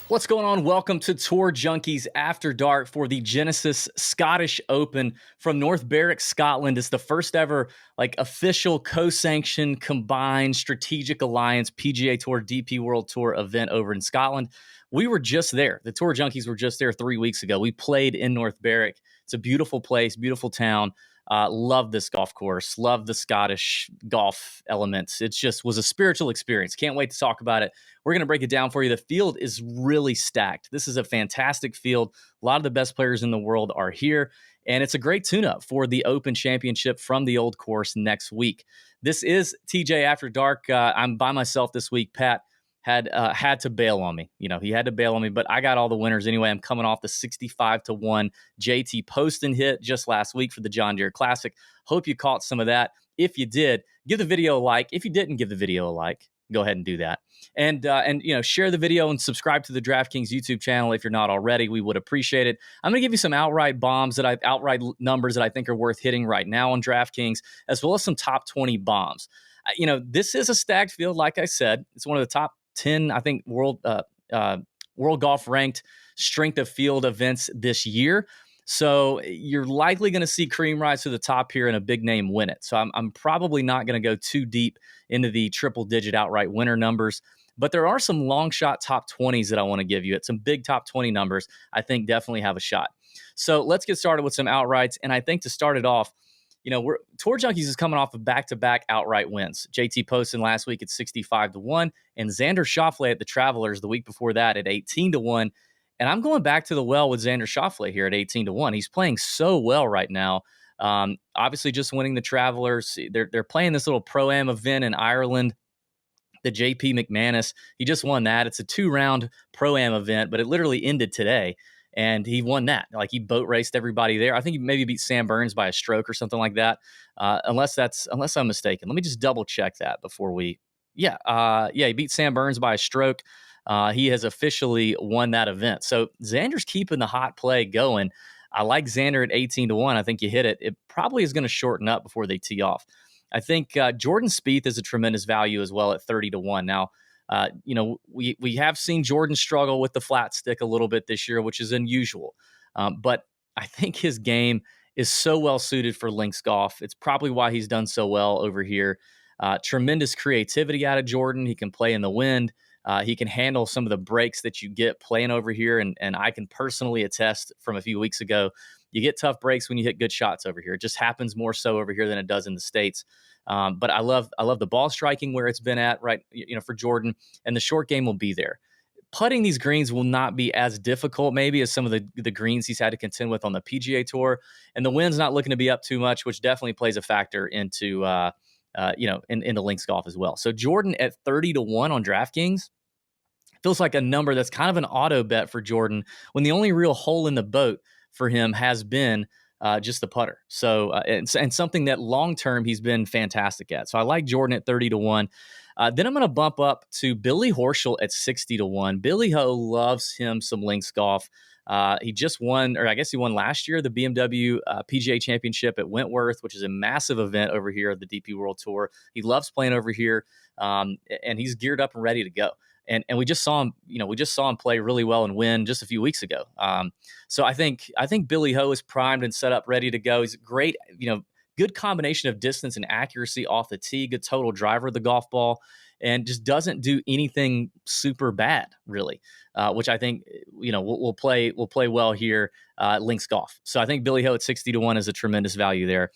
What's going on? Welcome to Tour Junkies After Dark for the Genesis Scottish Open from North Berwick, Scotland. It's the first ever official co-sanctioned combined strategic alliance PGA Tour DP World Tour event over in Scotland. We were just there. The Tour Junkies were just there 3 weeks ago. We played in North Berwick. It's a beautiful place, beautiful town. Love this golf course. Love the Scottish golf elements. It just was a spiritual experience. Can't wait to talk about it. We're going to break it down for you. The field is really stacked. This is a fantastic field. A lot of the best players in the world are here, and it's a great tune-up for the Open Championship from the Old Course next week. This is TJ After Dark. I'm by myself this week. Pat had to bail on me. He had to bail on me, but I got all the winners anyway. I'm coming off the 65-1 JT Poston hit just last week for the John Deere Classic. Hope you caught some of that. If you did, give the video a like. If you didn't give the video a like, go ahead and do that. And share the video and subscribe to the DraftKings YouTube channel if you're not already. We would appreciate it. I'm going to give you some outright numbers that I think are worth hitting right now on DraftKings, as well as some top 20 bombs. This is a stacked field. Like I said, it's one of the top 10, I think, world golf ranked strength of field events this year. So you're likely going to see cream rise to the top here and a big name win it. So I'm probably not going to go too deep into the triple digit outright winner numbers, but there are some long shot top 20s that I want to give you at some big top 20 numbers. I think definitely have a shot. So let's get started with some outrights. And I think to start it off, Tour Junkies is coming off of back-to-back outright wins. JT Poston last week at 65-1, and Xander Schauffele at the Travelers the week before that at 18-1. And I'm going back to the well with Xander Schauffele here at 18-1. He's playing so well right now. Obviously, just winning the Travelers. They're playing this little Pro-Am event in Ireland, the JP McManus. He just won that. It's a 2-round Pro-Am event, but it literally ended today. And he won that. He boat raced everybody there. I think he maybe beat Sam Burns by a stroke or something like that. Unless I'm mistaken. Let me just double check that before we. He beat Sam Burns by a stroke. He has officially won that event. So Xander's keeping the hot play going. I like Xander at 18-1. I think you hit it. It probably is going to shorten up before they tee off. I think Jordan Spieth is a tremendous value as well at 30-1. Now, we have seen Jordan struggle with the flat stick a little bit this year, which is unusual. But I think his game is so well suited for links golf. It's probably why he's done so well over here. Tremendous creativity out of Jordan. He can play in the wind. He can handle some of the breaks that you get playing over here. And I can personally attest from a few weeks ago, you get tough breaks when you hit good shots over here. It just happens more so over here than it does in the States. But I love the ball striking where it's been at, right? For Jordan, and the short game will be there. Putting these greens will not be as difficult maybe as some of the greens he's had to contend with on the PGA Tour, and the wind's not looking to be up too much, which definitely plays a factor into into links golf as well. So Jordan at 30-1 on DraftKings feels like a number that's kind of an auto bet for Jordan when the only real hole in the boat for him has been just the putter. So, and something that long-term he's been fantastic at. So I like Jordan at 30-1. Then I'm going to bump up to Billy Horschel at 60-1. Billy Ho loves him some links golf. He just won, or I guess he won last year, the BMW PGA Championship at Wentworth, which is a massive event over here at the DP World Tour. He loves playing over here, and he's geared up and ready to go. And we just saw him, play really well and win just a few weeks ago. So I think Billy Ho is primed and set up, ready to go. He's great, good combination of distance and accuracy off the tee, good total driver of the golf ball, and just doesn't do anything super bad, really, which I think, will play well here at links golf. So I think Billy Ho at 60-1 is a tremendous value there.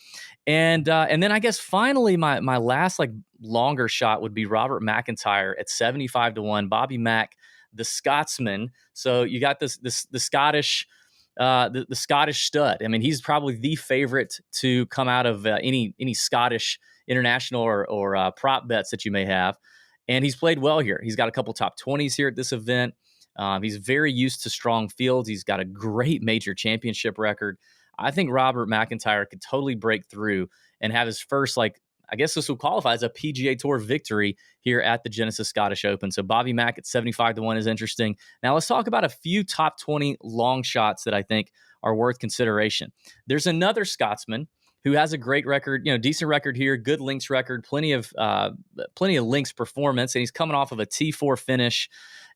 And then I guess finally my last longer shot would be Robert McIntyre at 75-1. Bobby Mack, the Scotsman. So you got the Scottish the Scottish stud. I mean, he's probably the favorite to come out of any Scottish international or prop bets that you may have. And he's played well here. He's got a couple top 20s here at this event. He's very used to strong fields. He's got a great major championship record. I think Robert McIntyre could totally break through and have his first, I guess this will qualify as a PGA Tour victory here at the Genesis Scottish Open. So Bobby Mack at 75-1 is interesting. Now let's talk about a few top 20 long shots that I think are worth consideration. There's another Scotsman who has a great record, decent record here, good links record, plenty of links performance, and he's coming off of a T4 finish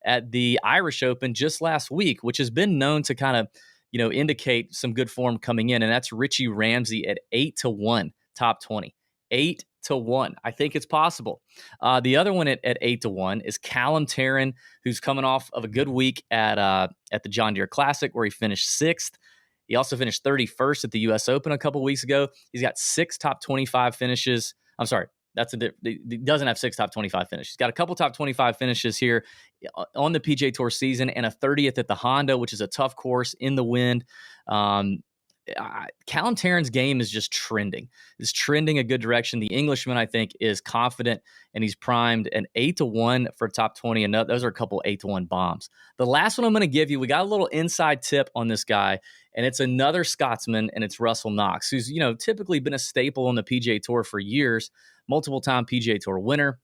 at the Irish Open just last week, which has been known to kind of, indicate some good form coming in, and that's Richie Ramsey at 8-1 top 20. 8-1. I think it's possible. The other one at 8-1 is Callum Tarrant, who's coming off of a good week at the John Deere Classic, where he finished 6th. He also finished 31st at the U.S. Open a couple weeks ago. He's got 6 top 25 finishes. I'm sorry, he doesn't have 6 top 25 finishes. He's got a couple top 25 finishes here on the PGA Tour season, and a 30th at the Honda, which is a tough course in the wind. Callum Tarrant's game is just trending. It's trending a good direction. The Englishman, I think, is confident, and he's primed. An 8-1 for top 20, and those are a couple 8-1 bombs. The last one I'm going to give you, we got a little inside tip on this guy, and it's another Scotsman, and it's Russell Knox, who's typically been a staple on the PGA Tour for years, multiple-time PGA Tour winner.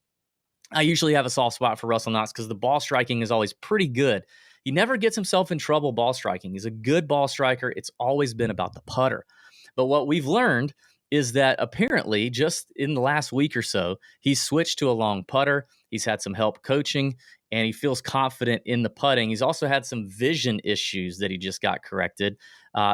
I usually have a soft spot for Russell Knox because the ball striking is always pretty good. He never gets himself in trouble ball striking. He's a good ball striker. It's always been about the putter. But what we've learned is that apparently just in the last week or so, he's switched to a long putter. He's had some help coaching, and he feels confident in the putting. He's also had some vision issues that he just got corrected.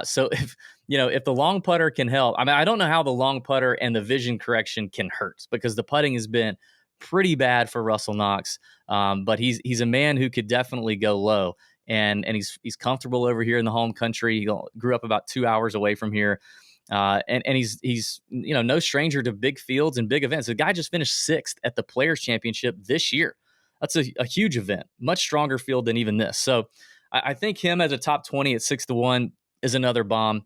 So if the long putter can help, I don't know how the long putter and the vision correction can hurt, because the putting has been pretty bad for Russell Knox, but he's a man who could definitely go low, and he's comfortable over here in the home country. He grew up about 2 hours away from here, and he's no stranger to big fields and big events. The guy just finished 6th at the Players Championship this year. That's a huge event, much stronger field than even this. So I think him as a top 20 at 6-1 is another bomb.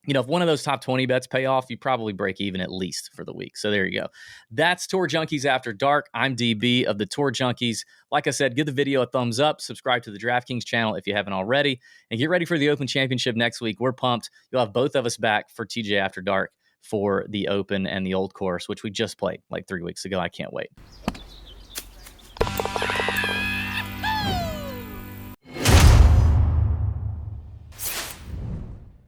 If one of those top 20 bets pay off, you probably break even at least for the week. So there you go. That's Tour Junkies After Dark. I'm DB of the Tour Junkies. Like I said, give the video a thumbs up, subscribe to the DraftKings channel if you haven't already, and get ready for the Open Championship next week. We're pumped. You'll have both of us back for TJ After Dark for the Open and the Old Course, which we just played like 3 weeks ago. I can't wait.